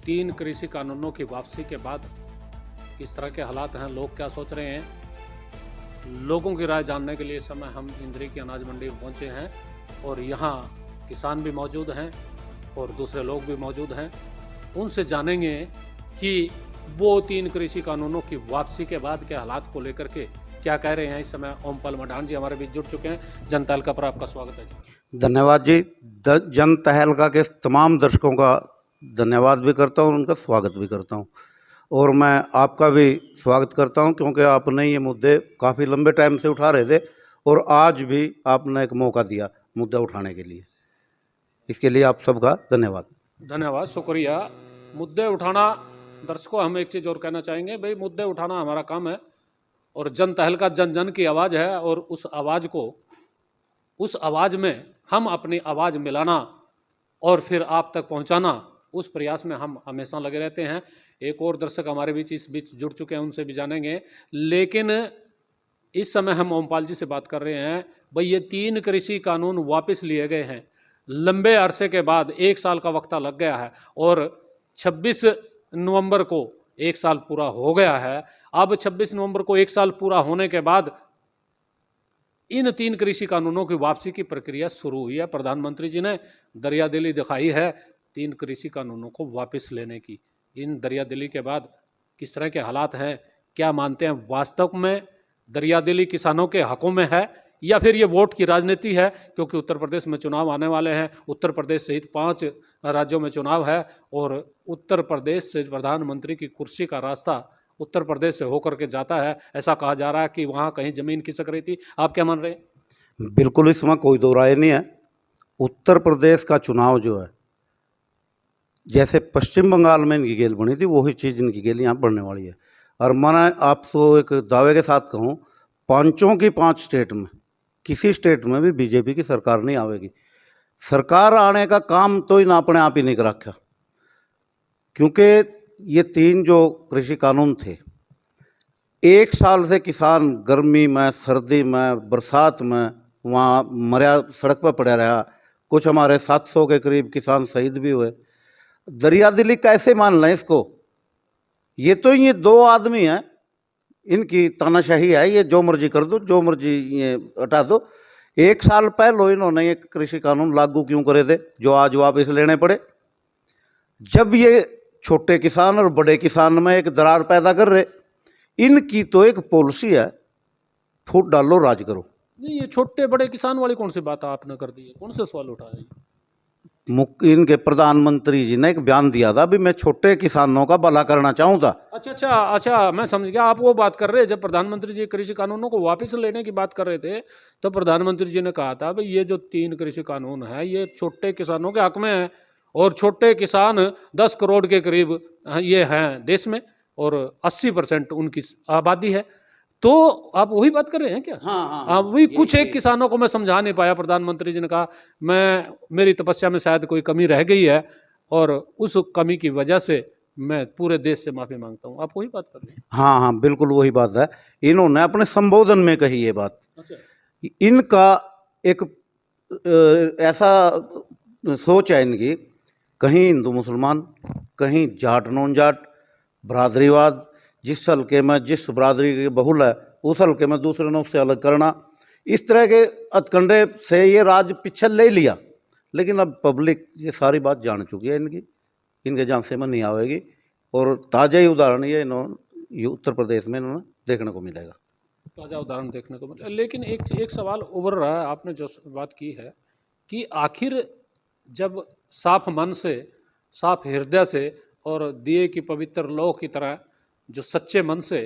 तीन कृषि कानूनों की वापसी के बाद किस तरह के हालात हैं, लोग क्या सोच रहे हैं, लोगों की राय जानने के लिए इस समय हम इंद्री की अनाज मंडी में पहुंचे हैं और यहाँ किसान भी मौजूद हैं और दूसरे लोग भी मौजूद हैं। उनसे जानेंगे कि वो तीन कृषि कानूनों की वापसी के बाद के हालात को लेकर के क्या कह रहे हैं। इस समय ओमपाल मडान जी हमारे बीच जुड़ चुके हैं। जनता हल्का पर आपका स्वागत है जी। धन्यवाद जी। जनता हल्का के तमाम दर्शकों का धन्यवाद भी करता हूँ, उनका स्वागत भी करता हूँ और मैं आपका भी स्वागत करता हूँ क्योंकि आपने ये मुद्दे काफ़ी लंबे टाइम से उठा रहे थे और आज भी आपने एक मौका दिया मुद्दा उठाने के लिए। इसके लिए आप सबका धन्यवाद। धन्यवाद, शुक्रिया। मुद्दे उठाना, दर्शकों हम एक चीज़ और कहना चाहेंगे भाई, मुद्दे उठाना हमारा काम है और जनता हल्का जन जन की आवाज़ है और उस आवाज़ में हम अपनी आवाज़ मिलाना और फिर आप तक पहुंचाना, उस प्रयास में हम हमेशा लगे रहते हैं। एक और दर्शक हमारे बीच इस बीच जुड़ चुके हैं, उनसे भी जानेंगे। लेकिन इस समय हम ओमपाल जी से बात कर रहे हैं। भाई ये तीन कृषि कानून वापस लिए गए हैं लंबे अरसे के बाद, 1 साल का वक्ता लग गया है और 26 नवंबर को 1 साल पूरा हो गया है। अब 26 नवंबर को 1 साल पूरा होने के बाद इन तीन कृषि कानूनों की वापसी की प्रक्रिया शुरू हुई है। प्रधानमंत्री जी ने दरियादिली दिखाई है तीन कृषि कानूनों को वापस लेने की। इन दरियादिली के बाद किस तरह के हालात हैं, क्या मानते हैं, वास्तव में दरियादिली किसानों के हकों में है या फिर ये वोट की राजनीति है? क्योंकि उत्तर प्रदेश में चुनाव आने वाले हैं। उत्तर प्रदेश सहित 5 राज्यों में चुनाव है और उत्तर प्रदेश से प्रधानमंत्री की कुर्सी का रास्ता उत्तर प्रदेश से होकर के जाता है। ऐसा कहा जा रहा है कि वहाँ कहीं जमीन खिसक रही थी। आप क्या मान रहे हैं? बिल्कुल, इसमें कोई दो राय नहीं है। उत्तर प्रदेश का चुनाव जो है, जैसे पश्चिम बंगाल में इनकी गेल बनी थी, वही चीज़ इनकी गेल यहाँ बढ़ने वाली है। और मैं आपको एक दावे के साथ कहूँ, 5 की 5 स्टेट में किसी स्टेट में भी बीजेपी की सरकार नहीं आवेगी। सरकार आने का काम तो इन अपने आप ही नहीं कर रखा, क्योंकि ये तीन जो कृषि कानून थे, 1 साल से किसान गर्मी में, सर्दी में, बरसात में वहाँ मरा, सड़क पर पड़ा रहा। कुछ हमारे 700 के करीब किसान शहीद भी हुए। दरियादिली कैसे मान लें इसको? ये तो ये 2 आदमी हैं, इनकी तानाशाही है। ये जो मर्जी कर दो, जो मर्जी ये हटा दो। 1 साल पहले इन्होंने एक कृषि कानून लागू क्यों करे थे जो आज वापस लेने पड़े? जब ये छोटे किसान और बड़े किसान में एक दरार पैदा कर रहे। इनकी तो एक पॉलिसी है, फूट डालो राज करो। नहीं, ये छोटे बड़े किसान वाली कौन सी बात आपने कर दी है? कौन से सवाल उठाए? इनके प्रधानमंत्री जी ने एक बयान दिया था, भी मैं छोटे किसानों का भला करना चाहूँगा। अच्छा, मैं समझ गया। आप वो बात कर रहे हैं जब प्रधानमंत्री जी कृषि कानूनों को वापस लेने की बात कर रहे थे, तो प्रधानमंत्री जी ने कहा था भाई ये जो 3 कृषि कानून है ये छोटे किसानों के हक में है और छोटे किसान 10 करोड़ के करीब ये हैं देश में और 80% उनकी आबादी है। तो आप वही बात कर रहे हैं क्या? हाँ, वही कुछ एक किसानों को मैं समझा नहीं पाया। प्रधानमंत्री जी ने कहा मेरी तपस्या में शायद कोई कमी रह गई है और उस कमी की वजह से मैं पूरे देश से माफी मांगता हूँ। आप वही बात कर रहे हैं? हाँ, बिल्कुल वही बात है। इन्होंने अपने संबोधन में कही ये बात। अच्छा, इनका एक ऐसा सोच है इनकी, कहीं हिंदू मुसलमान, कहीं जाट नॉन जाट, बरादरीवाद, जिस हल्के में जिस बरादरी के बहुल है उस हल्के में दूसरे ने उससे अलग करना। इस तरह के हथकंडे से ये राज पीछे ले लिया। लेकिन अब पब्लिक ये सारी बात जान चुकी है इनकी, इनके झांसे में नहीं आवेगी। और ताज़ा ही उदाहरण ये इन्होंने उत्तर प्रदेश में इन्होंने देखने को मिलेगा। ताज़ा उदाहरण देखने को मिला। लेकिन एक सवाल उभर रहा है, आपने जो बात की है कि आखिर जब साफ मन से, साफ हृदय से और दिए की पवित्र लौ की तरह जो सच्चे मन से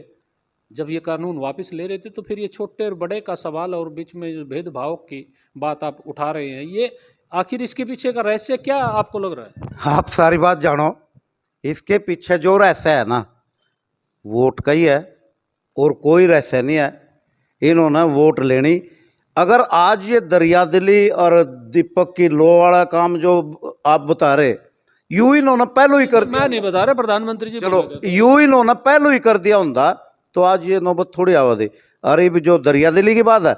जब ये कानून वापस ले रहे थे, तो फिर ये छोटे और बड़े का सवाल और बीच में जो भेदभाव की बात आप उठा रहे हैं, ये आखिर इसके पीछे का रहस्य क्या आपको लग रहा है? आप सारी बात जानो। इसके पीछे जो रहस्य है ना, वोट का ही है और कोई रहस्य नहीं है। इन्होंने वोट लेनी। अगर आज ये दरियादिली और दीपक की लो वाला काम जो आप बता रहे, यूं इन्होंने पहले ही कर दिया। मैं नहीं बता रहा, प्रधानमंत्री जी। चलो, यूं इन्होंने पहले ही कर दिया होता तो आज ये नौबत थोड़ी आवा दी। अरे जो दरियादिली की बात है,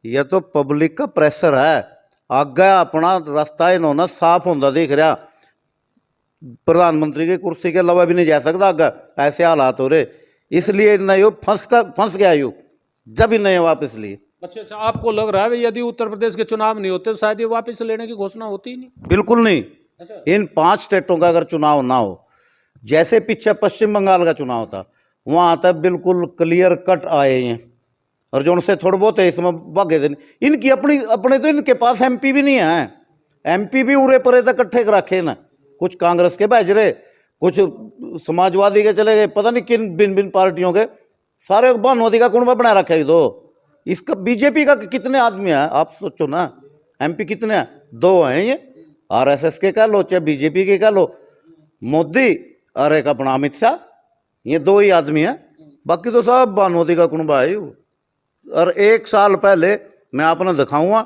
यह तो पब्लिक का प्रेशर है। आगे अपना रास्ता इन्होंने साफ होता दिख रहा। प्रधानमंत्री की कुर्सी के अलावा भी नहीं जा सकता आगे, ऐसे हालात हो रहे। इसलिए नहीं हो फंस गया यू, जब ही नहीं वापस लिए। अच्छा, आपको लग रहा है यदि उत्तर प्रदेश के चुनाव नहीं होते तो शायद ये वापस लेने की घोषणा होती ही नहीं? बिल्कुल नहीं। अच्छा। इन 5 स्टेटों का अगर चुनाव ना हो, जैसे पीछे पश्चिम बंगाल का चुनाव था, वहां तक बिल्कुल क्लियर कट आए हैं, और जो उनसे थोड़े बहुत है इसमें भागे थे। इनकी अपने तो इनके पास एमपी भी नहीं है, एमपी भी उरे परे तक इकट्ठे रखे ना, कुछ कांग्रेस के भेज रहे, कुछ समाजवादी के चले गए, पता नहीं किन भिन्न भिन्न पार्टियों के, सारे भानुमति का कुंबा बना रखा है। तो इसका बीजेपी का कितने आदमी है आप सोचो ना, एमपी कितने हैं? 2 हैं ये, आरएसएस के कह लो चाहे बीजेपी के कह लो, मोदी और एक अपना अमित शाह, ये 2 ही आदमी हैं, बाकी तो सब भानुमति का कुंबा है। और 1 साल पहले मैं आपने दिखाऊंगा,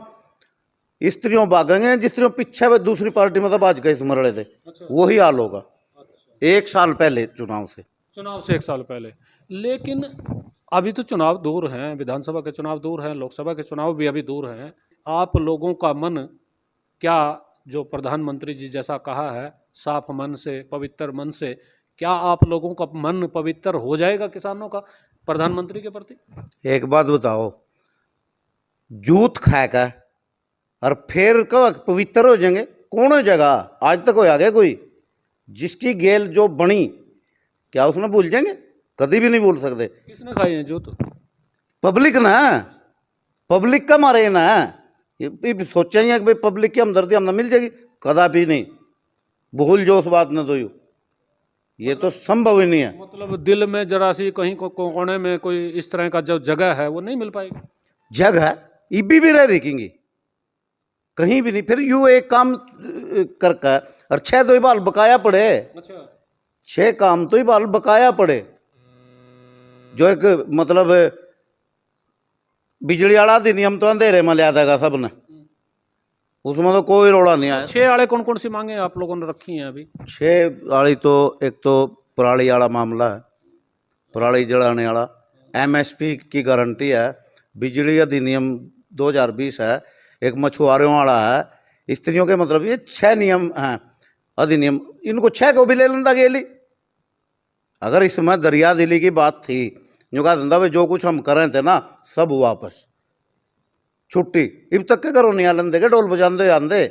स्त्रियों भागेंगे, जिस स्त्रियों पीछे दूसरी पार्टी में तो भाज गए स्मर रहे थे। अच्छा। वही हाल होगा 1 साल पहले चुनाव से 1 साल पहले। लेकिन अभी तो चुनाव दूर हैं, विधानसभा के चुनाव दूर हैं, लोकसभा के चुनाव भी अभी दूर हैं। आप लोगों का मन क्या, जो प्रधानमंत्री जी जैसा कहा है, साफ मन से, पवित्र मन से, क्या आप लोगों का मन पवित्र हो जाएगा किसानों का प्रधानमंत्री के प्रति? एक बात बताओ, जूत खाएगा और फिर कब पवित्र हो जाएंगे? कौन हो जाएगा? आज तक हो गया कोई? जिसकी गेल जो बनी, क्या उसने भूल जाएंगे? कभी भी नहीं भूल सकते। किसने खाए हैं जूत? पब्लिक ना, पब्लिक का मारे ना, ये सोचेंगे कि भाई पब्लिक की हमदर्दी हमने मिल जाएगी, कदापि नहीं। भूल जो उस बात न तो ये तो संभव ही नहीं है। मतलब दिल में जरा सी कहीं कोने में कोई इस तरह का जो जगह है वो नहीं मिल पाएगी। जगह इबी भी रह रेखेंगी कहीं भी नहीं। फिर यू एक काम करके और 6 तो ही बाल बकाया पड़े। अच्छा। 6 काम तो ही बाल बकाया पड़े, जो एक मतलब बिजली वाला अधिनियम तो अंधेरे में लिया देगा सब ने, उसमें तो कोई रोड़ा नहीं आया। 6 आड़े कौन कौन सी मांगे आप लोगों ने रखी हैं अभी? 6 वाली तो एक तो पराली वाला मामला है, पराली जलाने वाला, एमएसपी की गारंटी है, बिजली अधिनियम 2020 है, एक मछुआरों वाला है, स्त्रियों के मतलब ये 6 नियम हैं अधिनियम। इनको 6 को भी ले लेंदा गेली। अगर इसमें दरिया दिली की बात थी, जो कहा धंधा भाई जो कुछ हम कर रहे थे ना सब वापस छुट्टी, इब तक के करो नहीं आलन देगा ढोल बजाते आंदे।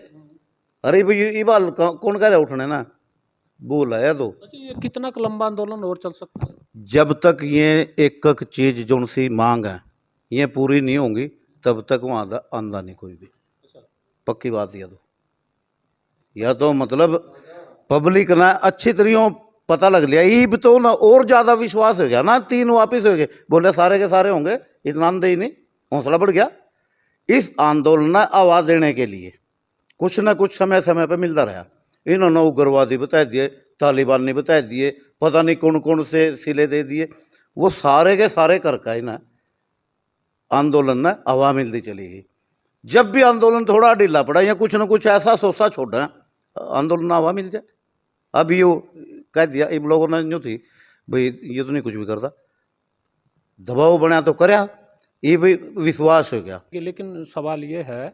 अरे भाई ये बाल कौन कह रहे उठने ना, भूल है तो। अच्छा, ये कितना लंबा आंदोलन और चल सकता है? जब तक ये एक एक चीज जो सी मांग है ये पूरी नहीं होंगी तब तक वहाँ आंदा नहीं कोई भी। पक्की बात यह तो, यह तो मतलब पब्लिक ना अच्छी तरह पता लग लिया, ईब तो ना और ज़्यादा विश्वास हो गया ना, 3 वापिस हो गए, बोले सारे के सारे होंगे, इतना आंदे ही नहीं, हौसला बढ़ गया। इस आंदोलन आवाज़ देने के लिए कुछ ना कुछ समय समय पर मिलता रहा। इन्होंने उग्रवादी बता दिए, तालिबानी बता दिए, पता नहीं कौन कौन से सिले दे दिए, वो सारे के सारे करका ही ना आंदोलन ना हवा मिलती चली गई। जब भी आंदोलन थोड़ा ढीला पड़ा या कुछ ना कुछ ऐसा सोचा छोड़ा आंदोलन हवा मिल जाए। अब ये कह दिया इन लोगों ने जो थी भाई ये तो नहीं कुछ भी करता, दबाव बना तो करया, ये भी विश्वास हो गया। लेकिन सवाल ये है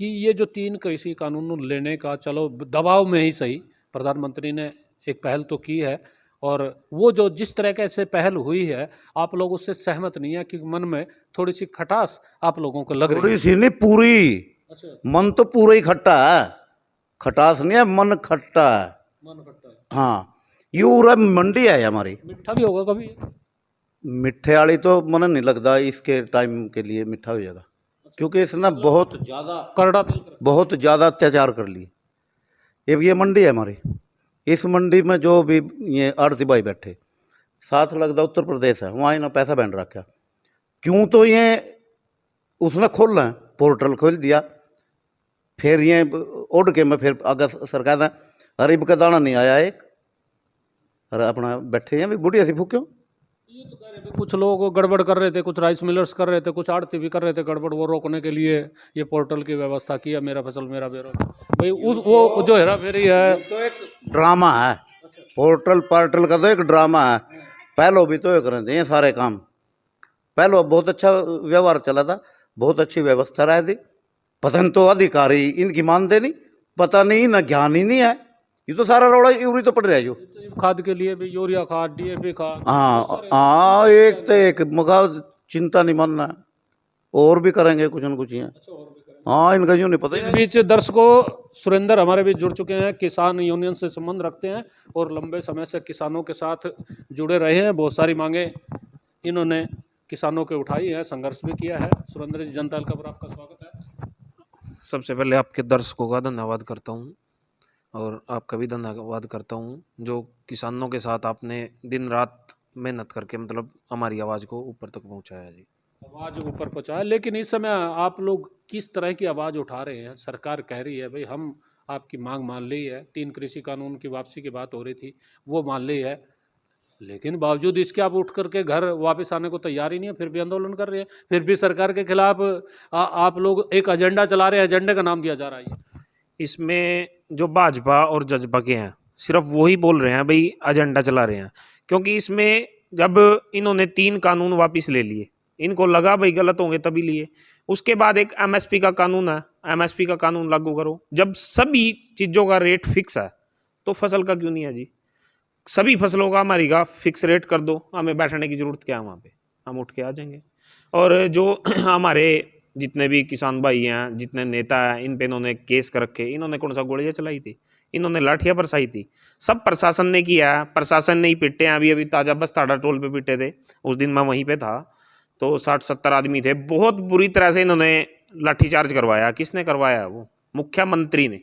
कि ये जो 3 कृषि कानून लेने का, चलो दबाव में ही सही, प्रधानमंत्री ने एक पहल तो की है, और वो जो जिस तरह के से पहल हुई है आप लोग उससे सहमत नहीं है कि मन में थोड़ी सी खटास आप लोगों को लग रही है? थोड़ी सी नहीं, पूरी। अच्छा। मन तो पूरा ही खट्टा है, खटास नहीं है, मन खट्टा है। मन खट्टा है। हाँ, ये पूरा मंडी है हमारी। मीठा भी होगा कभी? मिठे वाली तो मन नहीं लगता इसके टाइम के लिए मीठा हो जाएगा, क्योंकि इसने बहुत ज़्यादा करड़ा बहुत ज़्यादा अत्याचार कर लिए। ये मंडी है हमारी, इस मंडी में जो भी ये आड़ती भाई बैठे, साथ लगता उत्तर प्रदेश है, वहाँ इन्होंने पैसा बैंड रखा। क्यों? तो ये उसने खोलना है, पोर्टल खोल दिया, फिर ये उड़ के मैं फिर आगे सरकार है, अरे का दाना नहीं आया एक, अरे अपना बैठे हैं भी बुढ़िया सी फूक्यों। ये तो कह रहे थे कुछ लोग गड़बड़ कर रहे थे, कुछ राइस मिलर्स कर रहे थे, कुछ आड़ती भी कर रहे थे गड़बड़, वो रोकने के लिए ये पोर्टल की व्यवस्था किया, मेरा फसल मेरा ब्यौरा। भाई उस वो जो हेरा फेरी है तो एक ड्रामा है, पोर्टल पार्टल का तो एक ड्रामा है। पहले भी तो कर रहे थे ये सारे काम, पहले बहुत अच्छा व्यवहार चला था, बहुत अच्छी व्यवस्था रही थी। पता नहीं तो अधिकारी इनकी मानते नहीं, पता नहीं ना ज्ञान ही नहीं है, ये तो सारा रोड़ा यूरी तो पड़ रहा है जो। खाद के लिए भी यूरिया खाद, डीएपी खाद, हाँ हाँ, एक तो एक मगा चिंता नहीं मानना है, और भी करेंगे कुछ न कुछ यहाँ। हाँ, इनका यूँ नहीं पता। इस बीच दर्शकों, सुरेंद्र हमारे बीच जुड़ चुके हैं, किसान यूनियन से संबंध रखते हैं और लंबे समय से किसानों के साथ जुड़े रहे हैं। बहुत सारी मांगे इन्होंने किसानों के उठाई है, संघर्ष भी किया है। सुरेंद्र जी, जनता अलका पर आपका स्वागत है। सबसे पहले आपके दर्शकों का धन्यवाद करता हूँ और आपका भी धन्यवाद करता हूँ जो किसानों के साथ आपने दिन रात मेहनत करके मतलब हमारी आवाज़ को ऊपर तक पहुँचाया जी। आवाज़ ऊपर पहुँचाया, लेकिन इस समय आप लोग किस तरह की आवाज़ उठा रहे हैं? सरकार कह रही है भाई हम आपकी मांग मान ली है, 3 कृषि कानून की वापसी की बात हो रही थी, वो मान ली है, लेकिन बावजूद इसके आप उठ करके घर वापस आने को तैयार ही नहीं है, फिर भी आंदोलन कर रहे हैं, फिर भी सरकार के खिलाफ आप लोग एक एजेंडा चला रहे हैं, एजेंडे का नाम दिया जा रहा है। इसमें जो भाजपा और जजपा के हैं सिर्फ वही बोल रहे हैं भाई एजेंडा चला रहे हैं, क्योंकि इसमें जब इन्होंने 3 कानून वापस ले लिए, इनको लगा भाई गलत होंगे तभी लिए। उसके बाद एक एमएसपी का कानून है, एमएसपी का कानून लागू करो। जब सभी चीज़ों का रेट फिक्स है तो फसल का क्यों नहीं है जी? सभी फसलों का हमारी का फिक्स रेट कर दो, हमें बैठने की ज़रूरत क्या है वहाँ पे, हम उठ के आ जाएंगे। और जो हमारे जितने भी किसान भाई हैं, जितने नेता हैं, इन पे इन्होंने केस कर रखे। इन्होंने कौन सा गोलियाँ चलाई थी? इन्होंने लाठियाँ बरसाई थी। सब प्रशासन ने किया, प्रशासन ने ही पिटे हैं। अभी अभी ताज़ा बस्ताड़ा टोल पे पिटे थे, उस दिन मैं वहीं पे था, तो 60-70 आदमी थे। बहुत बुरी तरह से इन्होंने लाठीचार्ज करवाया। किसने करवाया? वो मुख्यमंत्री ने।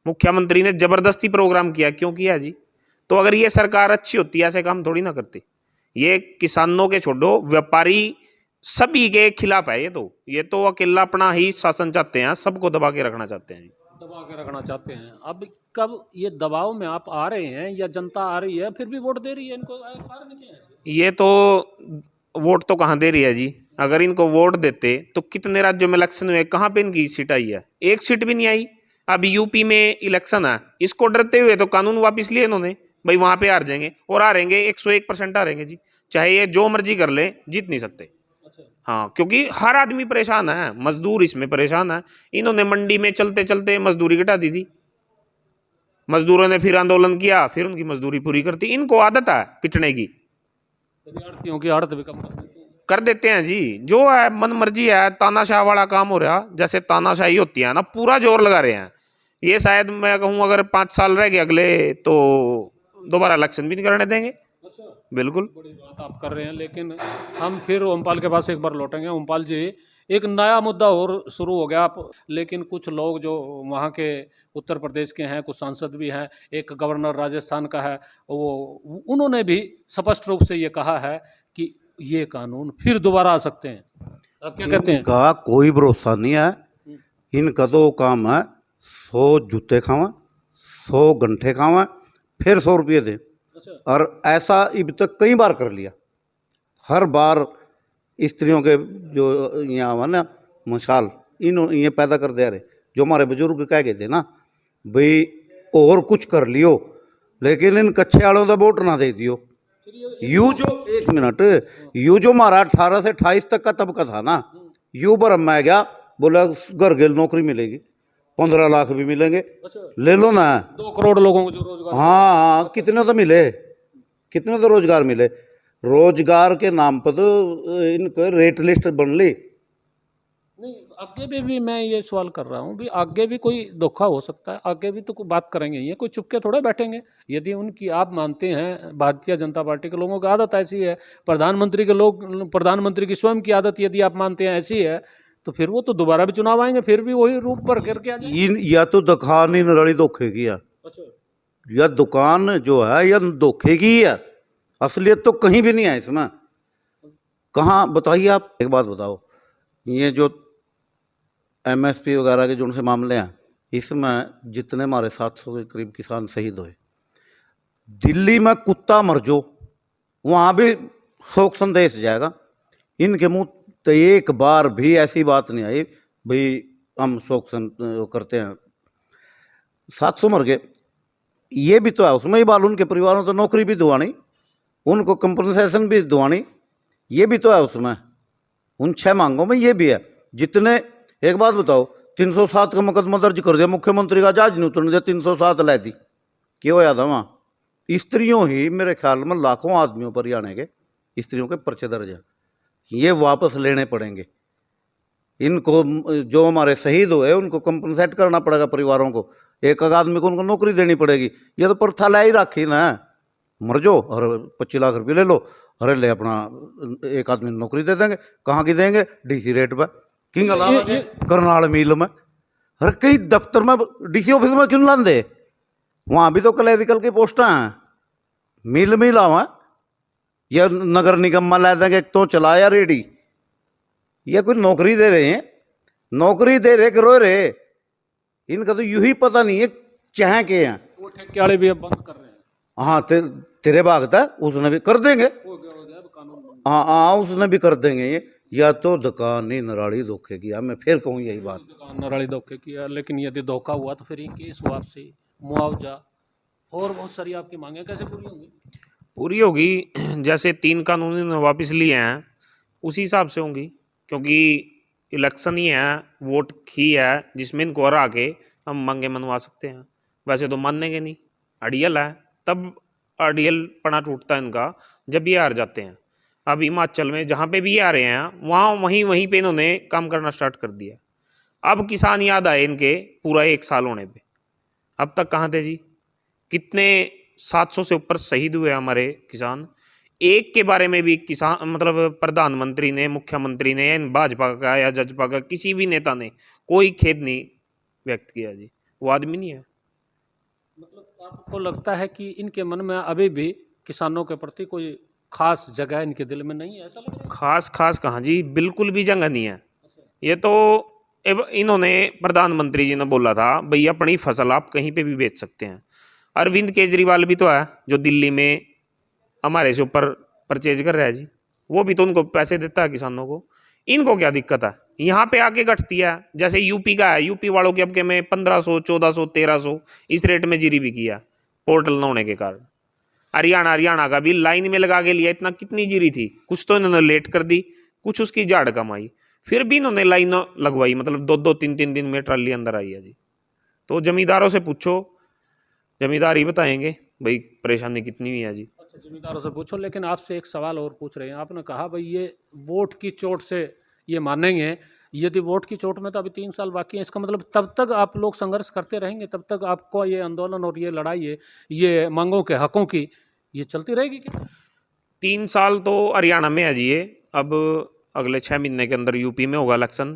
मुख्यमंत्री ने ज़बरदस्ती प्रोग्राम किया। क्यों किया जी? तो अगर ये सरकार अच्छी होती ऐसे काम थोड़ी ना करती। ये किसानों के छोड़ो, व्यापारी सभी के खिलाफ है। ये तो अकेला अपना ही शासन चाहते हैं, सबको दबा के रखना चाहते हैं, दबा के रखना चाहते हैं। अब कब ये दबाव में आप आ रहे हैं या जनता आ रही है फिर भी वोट दे रही है इनको? कारण क्या है? ये तो वोट तो कहाँ दे रही है जी? अगर इनको वोट देते तो कितने राज्यों में इलेक्शन हुए, कहाँ पे इनकी सीट आई है? एक सीट भी नहीं आई। अब यूपी में इलेक्शन है, इसको डरते हुए तो कानून वापस लिए इन्होंने, भाई वहां पे हार जाएंगे। और हारेंगे 101% हारेंगे जी, चाहे ये जो मर्जी कर ले, जीत नहीं सकते। हाँ, क्योंकि हर आदमी परेशान है, मजदूर इसमें परेशान है। इन्होंने मंडी में चलते चलते मजदूरी घटा दी थी, मजदूरों ने फिर आंदोलन किया, फिर उनकी मजदूरी पूरी करती। इनको आदत है पिटने की, आड़तियों की आड़त भी कम कर देते हैं जी। जो है मन मर्जी है, तानाशाह वाला काम हो रहा। जैसे तानाशाही होती है ना, पूरा जोर लगा रहे हैं। ये शायद मैं कहूँ अगर 5 साल रह गए अगले, तो दोबारा इलेक्शन भी नहीं करने देंगे। बिल्कुल बड़ी बात आप कर रहे हैं, लेकिन हम फिर ओमपाल के पास एक बार लौटेंगे। ओमपाल जी, एक नया मुद्दा और शुरू हो गया। आप लेकिन कुछ लोग जो वहाँ के उत्तर प्रदेश के हैं, कुछ सांसद भी हैं, एक गवर्नर राजस्थान का है, वो उन्होंने भी स्पष्ट रूप से ये कहा है कि ये कानून फिर दोबारा आ सकते हैं। आप क्या कहते हैं? इनका कोई भरोसा नहीं है। इनका तो काम है 100 जूते खावा, 100 घंटे खावा, फिर 100 रुपये दे। और ऐसा अब तक कई बार कर लिया। हर बार स्त्रियों के जो यहाँ हुआ ना मशाल, इन्होंने ये पैदा कर दिया रहे। जो हमारे बुजुर्ग कह गए थे ना भाई और कुछ कर लियो, लेकिन इन कच्चे वालों का वोट ना दे दियो। यू जो 1 मिनट, यू जो हमारा 18 से 28 तक का तबका था ना, यू बरम में गया, बोला घर गेल नौकरी मिलेगी, 15 लाख भी मिलेंगे, ले लो ना। 2 करोड़ लोगों को जो रोजगार, हाँ, कितने तो मिले, कितने तो रोजगार मिले। रोजगार के नाम पर तो इनके रेट लिस्ट बन ली। नहीं, आगे भी मैं ये सवाल कर रहा हूँ भी आगे भी कोई धोखा हो सकता है, आगे भी तो कोई बात करेंगे, ये कोई चुपके थोड़े बैठेंगे। यदि उनकी आप मानते हैं, भारतीय जनता पार्टी के लोगों की आदत ऐसी है, प्रधानमंत्री की स्वयं की आदत यदि आप मानते हैं ऐसी है, तो फिर वो तो दोबारा भी चुनाव आएंगे, फिर भी वही रूप पर करके आ जाएंगे। या तो दुकान ही नरड़ी धोखे की है, या दुकान जो है या धोखे की है, असलियत तो कहीं भी नहीं है इसमें। कहाँ बताइए आप एक बात बताओ, ये जो एमएसपी वगैरह के जो से मामले हैं, इसमें जितने हमारे 700 के करीब किसान शहीद हुए, दिल्ली में कुत्ता मर जो वहाँ भी शोक संदेश जाएगा। इनके मुंह तो एक बार भी ऐसी बात नहीं आई भाई हम शोक करते हैं। 700 मर गए, ये भी तो है उसमें ही बाल। उनके परिवारों तो नौकरी भी दुआनी, उनको कंपनसेशन भी दुआनी, ये भी तो है उसमें। उन 6 मांगों में ये भी है। जितने, एक बात बताओ, 307 का मुकदमा दर्ज कर दिया, मुख्यमंत्री का जहाज नहीं उतरने दिया, 307 ला दी। क्यों होया था वहाँ स्त्रियों ही मेरे ख्याल में लाखों आदमियों पर आने के स्त्रियों के पर्चे दर्ज है, ये वापस लेने पड़ेंगे इनको। जो हमारे शहीद हुए उनको कंपनसेट करना पड़ेगा परिवारों को, एक एक आदमी को उनको नौकरी देनी पड़ेगी। ये तो प्रथा ला ही रखी ना, मर जाओ और 25 लाख रुपये ले लो, अरे ले अपना एक आदमी नौकरी दे देंगे। कहाँ की देंगे? डीसी रेट पर, किंग अलावा करनाल मिल में, अरे कई दफ्तर में डीसी ऑफिस में क्यों लान दे, वहाँ भी तो क्लैरिकल की पोस्टें हैं, मिल में लावा या नगर निगम में ला देंगे तो चलाया रेडी। ये कोई नौकरी दे रहे हैं, नौकरी दे रहे करो रे, इनका तो यूं ही पता नहीं है चाहे के हैं। वो ठेके वाले भी अब बंद कर रहे हैं। हाँ तेरे भागता उसने भी कर देंगे, हो गया अब कानून। हाँ हाँ उसने भी कर देंगे ये, या तो दुकान नहीं नराड़ी धोखे किया। मैं फिर कहूँ यही बात, दुकान नराली धोखे किया, लेकिन यदि धोखा हुआ तो फिर केस वापसी, मुआवजा और बहुत सारी आपकी मांगे कैसे पूरी होंगी? पूरी होगी जैसे 3 कानून इन्होंने वापस लिए हैं उसी हिसाब से होंगी, क्योंकि इलेक्शन ही है, वोट ही है जिसमें इनको हरा के हम मांगे मनवा सकते हैं। वैसे तो मानेंगे नहीं, अड़ियल है, तब अड़ियल पना टूटता है इनका जब ये हार जाते हैं। अब हिमाचल में जहाँ पे भी ये आ रहे हैं वहाँ वहीं पे इन्होंने काम करना स्टार्ट कर दिया। अब किसान याद आए इनके पूरा 1 साल होने पे, अब तक कहाँ थे जी? कितने 700 से ऊपर शहीद हुए हमारे किसान। एक के बारे में भी किसान मतलब प्रधानमंत्री ने, मुख्यमंत्री ने, या भाजपा का या जजपा का किसी भी नेता ने कोई खेद नहीं व्यक्त किया जी, वो आदमी नहीं है। मतलब आपको लगता है कि इनके मन में अभी भी किसानों के प्रति कोई खास जगह इनके दिल में नहीं है, ऐसा लग रहा है? खास कहाँ जी, बिल्कुल भी जगह नहीं है। ये तो इन्होंने प्रधानमंत्री जी ने बोला था भाई अपनी फसल आप कहीं पे भी बेच सकते हैं। अरविंद केजरीवाल भी तो है जो दिल्ली में हमारे से ऊपर परचेज कर रहा है जी, वो भी तो उनको पैसे देता है किसानों को। इनको क्या दिक्कत है? यहाँ पे आके घटती है। जैसे यूपी का है, यूपी वालों के अब के में 1500, 1400, 1300 इस रेट में जीरी बिकी है पोर्टल न होने के कारण। हरियाणा का भी लाइन में लगा के लिया, इतना कितनी जीरी थी, कुछ तो इन्होंने लेट कर दी, कुछ उसकी झाड़ कम आई, फिर भी इन्होंने लाइन लगवाई, मतलब 2-2, 3-3 दिन में ट्राली अंदर आई है जी। तो जमींदारों से पूछो, जमींदार ही बताएंगे भाई परेशानी कितनी हुई है जी। अच्छा, जमींदारों से पूछो, लेकिन आपसे एक सवाल और पूछ रहे हैं। आपने कहा भाई ये वोट की चोट से ये मानेंगे, यदि वोट की चोट में तो अभी 3 साल बाकी है, इसका मतलब तब तक आप लोग संघर्ष करते रहेंगे, तब तक आपको ये आंदोलन और ये लड़ाई है, ये मांगों के हकों की, ये चलती रहेगी क्या? 3 साल तो हरियाणा में है जी ये, अब अगले 6 महीने के अंदर यूपी में होगा इलेक्शन,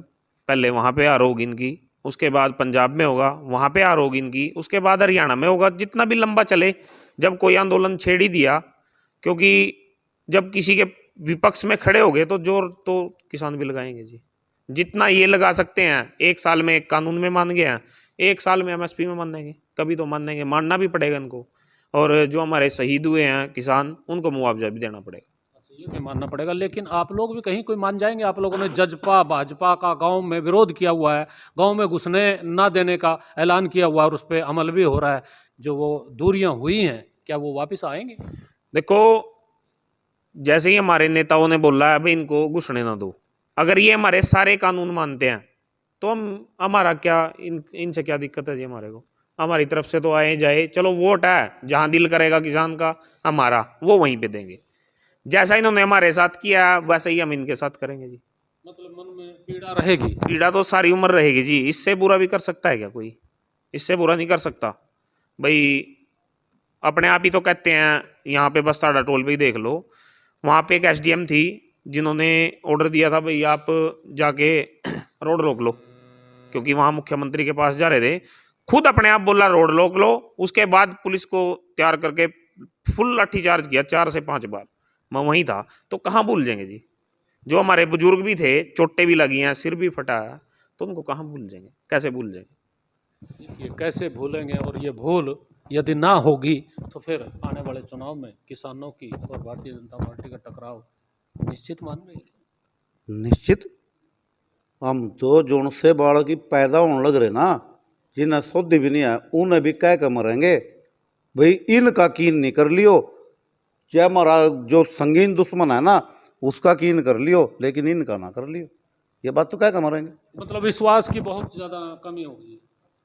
पहले वहाँ पे हार होगी इनकी, उसके बाद पंजाब में होगा, वहाँ पे हार होगी इनकी, उसके बाद हरियाणा में होगा। जितना भी लंबा चले, जब कोई आंदोलन छेड़ ही दिया, क्योंकि जब किसी के विपक्ष में खड़े हो गए तो जोर तो किसान भी लगाएंगे जी। जितना ये लगा सकते हैं, 1 साल में कानून में मान गए हैं, 1 साल में एमएसपी में मान देंगे, कभी तो मान देंगे, मानना भी पड़ेगा इनको। और जो हमारे शहीद हुए हैं किसान, उनको मुआवजा भी देना पड़ेगा। अच्छा, ये भी मानना पड़ेगा, लेकिन आप लोग भी कहीं कोई मान जाएंगे? आप लोगों ने जजपा भाजपा का गांव में विरोध किया हुआ है, गांव में घुसने ना देने का ऐलान किया हुआ है और उस पर अमल भी हो रहा है। जो वो दूरियां हुई हैं, क्या वो वापस आएंगे? देखो, जैसे ही हमारे नेताओं ने बोला है भाई इनको घुसने ना दो, अगर ये हमारे सारे कानून मानते हैं तो हमारा क्या, इनसे क्या दिक्कत है जी? हमारे को हमारी तरफ से तो आए जाए, चलो वोट है, जहां दिल करेगा किसान का हमारा वो वहीं पे देंगे। जैसा इन्होंने हमारे साथ किया वैसे ही हम इनके साथ करेंगे जी। मतलब मन में पीड़ा रहेगी? पीड़ा तो सारी उम्र रहेगी जी, इससे बुरा भी कर सकता है क्या कोई? इससे बुरा नहीं कर सकता भाई। अपने आप ही तो कहते हैं, यहाँ पे बस्ताड़ा टोल पे ही देख लो, वहाँ पे एक एसडीएम थी जिन्होंने ऑर्डर दिया था भाई आप जाके रोड रोक लो, क्योंकि वहाँ मुख्यमंत्री के पास जा रहे थे, खुद अपने आप बोला रोड रोक लो। उसके बाद पुलिस को तैयार करके फुल लाठीचार्ज किया 4 से 5 बार, मैं वहीं था। तो कहाँ भूल जाएंगे जी? जो हमारे बुजुर्ग भी थे, चोटें भी लगी हैं, सिर भी फटा है, तो उनको कहाँ भूल जाएंगे, कैसे भूल जाएंगे? देखिए, कैसे भूलेंगे, और ये भूल यदि ना होगी तो फिर आने वाले चुनाव में किसानों की और भारतीय जनता पार्टी का टकराव निश्चित मान रही है। निश्चित। हम तो जोन से बाढ़ की पैदा होने लग रहे ना, जिन्हें सौदी भी नहीं है उन्हें भी कह के मरेंगे भाई इनका कीन नहीं कर लियो, चाहे हमारा जो संगीन दुश्मन है ना उसका कीन कर लियो, लेकिन इनका ना कर लियो। ये बात तो कह के मरेंगे। मतलब विश्वास की बहुत ज़्यादा कमी होगी।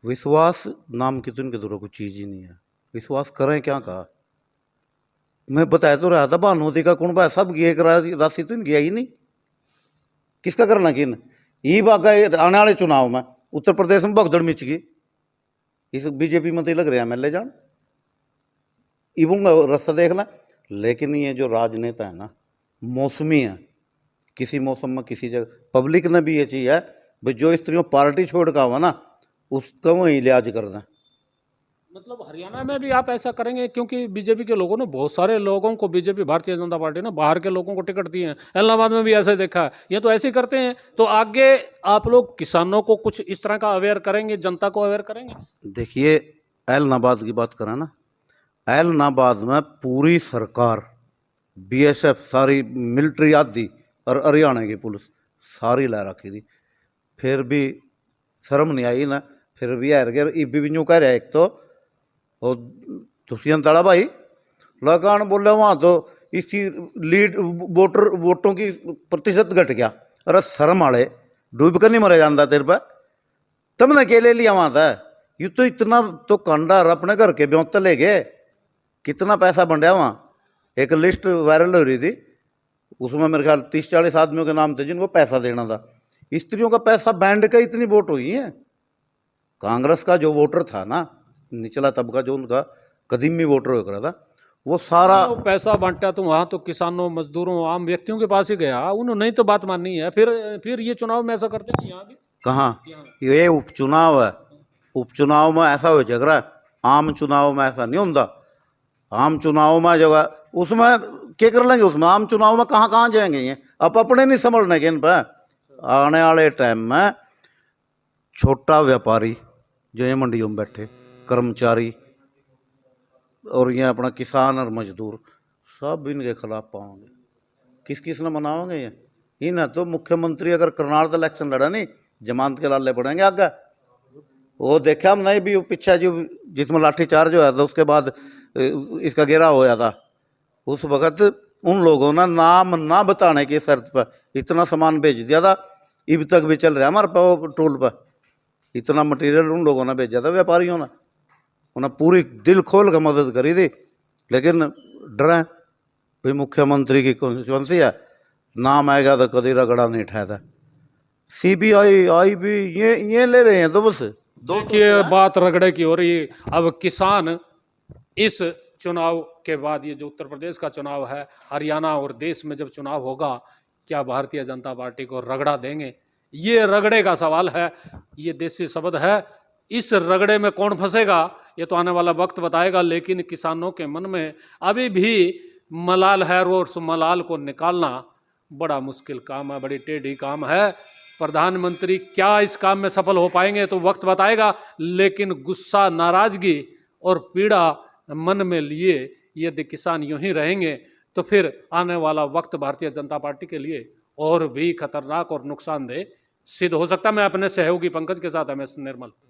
विश्वास नाम की तो इनके दूर कोई चीज़ ही नहीं है। विश्वास करें क्या कहा। मैं बताया तो रहा था भानुमति का कुंबा है, सब ये राशि तो गया ही नहीं, किसका करना किन। ये बागा आने वाले चुनाव में उत्तर प्रदेश में भगदड़ मिच गई, इस बीजेपी में तो लग रहा है एमएलए जान इबूंगा रास्ता देखना। लेकिन ये जो राजनेता है ना, मौसमी है, किसी मौसम में किसी जगह। पब्लिक ने भी ये चीज़ है भाई, जो स्त्रियों पार्टी छोड़ का हुआ ना उसका वही लिहाज कर दें। मतलब हरियाणा में भी आप ऐसा करेंगे, क्योंकि बीजेपी के लोगों ने बहुत सारे लोगों को, बीजेपी भारतीय जनता पार्टी ने बाहर के लोगों को टिकट दिए हैं। इलाहाबाद में भी ऐसे देखा है, ये तो ऐसे ही करते हैं। तो आगे आप लोग किसानों को कुछ इस तरह का अवेयर करेंगे, जनता को अवेयर करेंगे? देखिए एलनाबाद की बात करें ना, एलनाबाद में पूरी सरकार, बीएसएफ सारी मिलिट्री आदि और हरियाणा की पुलिस सारी ला रखी थी, फिर भी शर्म नहीं आई ना। फिर भी हार गए। भी यूँ कह रहा है एक तो दुष्यंत ताड़ा भाई लगान बोले वहाँ तो इसकी लीड वोटों की प्रतिशत घट गया। अरे शर्म वाले, डूब कर नहीं मरा जाता तेरे पे, तुमने क्या ले लिया वहाँ था। ये तो इतना तो कंडा अपने घर के ब्योत ले गए, कितना पैसा बंटा वहाँ। एक लिस्ट वायरल हो रही थी, उसमें मेरे ख्याल 30-40 आदमियों के नाम थे जिनको पैसा देना था। स्त्रियों का पैसा बैंड का इतनी वोट हुई है। कांग्रेस का जो वोटर था ना, निचला तबका जो उनका कदीमी वोटर हो रहा था, वो सारा तो पैसा बांटा तो वहाँ तो किसानों, मजदूरों, आम व्यक्तियों के पास ही गया, उन्होंने नहीं तो बात माननी है। फिर ये चुनाव में ऐसा करते हैं यहाँ भी। कहाँ, ये उपचुनाव है, उपचुनाव में ऐसा हो झगड़ा है, आम चुनाव में ऐसा नहीं होता। आम चुनाव में जगह उसमें क्या कर लेंगे, उसमें आम चुनाव में कहाँ कहाँ जाएंगे ये, अब अपने नहीं संभलने के इन पर। आने वाले टाइम में छोटा व्यापारी जो ये मंडियों में बैठे, कर्मचारी और ये अपना किसान और मजदूर, सब इनके खिलाफ पाओगे। किस किस ने मनाओगे ये? इन तो मुख्यमंत्री अगर करनाल से इलेक्शन लड़ा नहीं, जमानत के लाले पड़ेंगे आगे। वो देखा हम नहीं भी, वो पीछे जो जिसमें लाठीचार्ज होया था उसके बाद इसका घेरा होया था, उस वक्त उन लोगों ने नाम ना बताने की शर्त पर इतना सामान भेज दिया था। अब तक भी चल रहा है हमारे पे टोल पर, इतना मटेरियल उन लोगों ने भेजा था व्यापारियों ने। उन्हें पूरी दिल खोल कर मदद करी थी, लेकिन डरें भाई मुख्यमंत्री की कॉन्स्टिट्यूंसी है, नाम आएगा तो कभी रगड़ा नहीं उठाया। सीबीआई आई भी ये ले रहे हैं तो बस देखिए बात रगड़े की हो रही। अब किसान इस चुनाव के बाद, ये जो उत्तर प्रदेश का चुनाव है, हरियाणा और देश में जब चुनाव होगा, क्या भारतीय जनता पार्टी को रगड़ा देंगे? ये रगड़े का सवाल है, ये देसी शब्द है। इस रगड़े में कौन फंसेगा ये तो आने वाला वक्त बताएगा। लेकिन किसानों के मन में अभी भी मलाल है, और उस मलाल को निकालना बड़ा मुश्किल काम है, बड़ी टेढ़ी काम है। प्रधानमंत्री क्या इस काम में सफल हो पाएंगे तो वक्त बताएगा। लेकिन गुस्सा, नाराजगी और पीड़ा मन में लिए यदि किसान यूं ही रहेंगे तो फिर आने वाला वक्त भारतीय जनता पार्टी के लिए और भी खतरनाक और नुकसानदेह सिद्ध हो सकता है। मैं अपने सहयोगी पंकज के साथ, MS निर्मल।